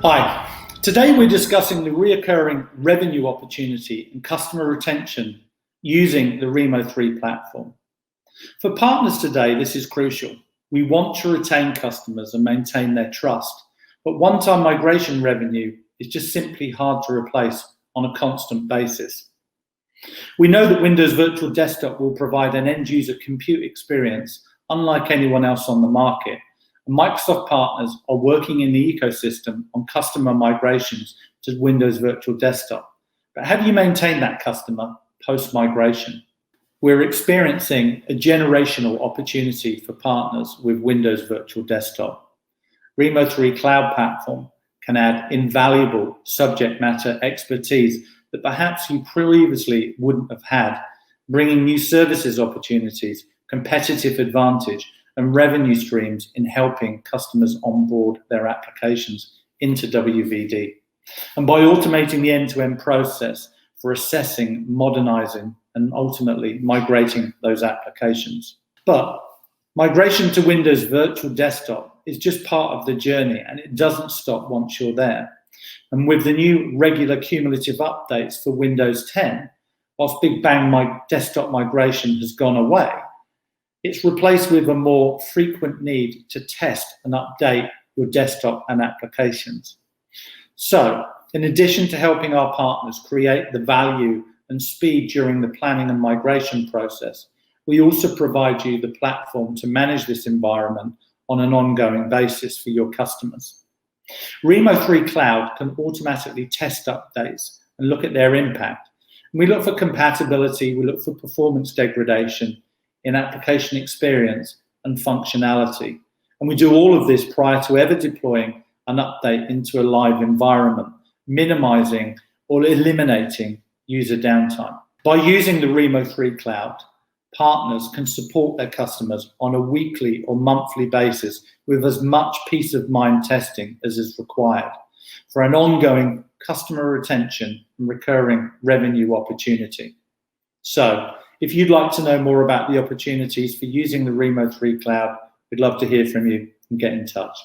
Hi, today we're discussing the recurring revenue opportunity and customer retention using the Remo 3 platform. For partners today, this is crucial. We want to retain customers and maintain their trust, but one-time migration revenue is just simply hard to replace on a constant basis. We know that Windows Virtual Desktop will provide an end-user compute experience unlike anyone else on the market. Microsoft partners are working in the ecosystem on customer migrations to Windows Virtual Desktop. But how do you maintain that customer post-migration? We're experiencing a generational opportunity for partners with Windows Virtual Desktop. Remo 3 Cloud Platform can add invaluable subject matter expertise that perhaps you previously wouldn't have had, bringing new services opportunities, competitive advantage, and revenue streams in helping customers onboard their applications into WVD. And by automating the end-to-end process for assessing, modernizing, and ultimately migrating those applications. But migration to Windows Virtual Desktop is just part of the journey, and it doesn't stop once you're there. And with the new regular cumulative updates for Windows 10, whilst Big Bang desktop migration has gone away, it's replaced with a more frequent need to test and update your desktop and applications. So, in addition to helping our partners create the value and speed during the planning and migration process, we also provide you the platform to manage this environment on an ongoing basis for your customers. Remo 3 Cloud can automatically test updates and look at their impact. And we look for compatibility, we look for performance degradation in application experience and functionality. And we do all of this prior to ever deploying an update into a live environment, minimizing or eliminating user downtime. By using the Remo 3 Cloud, partners can support their customers on a weekly or monthly basis with as much peace of mind testing as is required for an ongoing customer retention and recurring revenue opportunity. So, if you'd like to know more about the opportunities for using the Remo 3 Cloud, we'd love to hear from you and get in touch.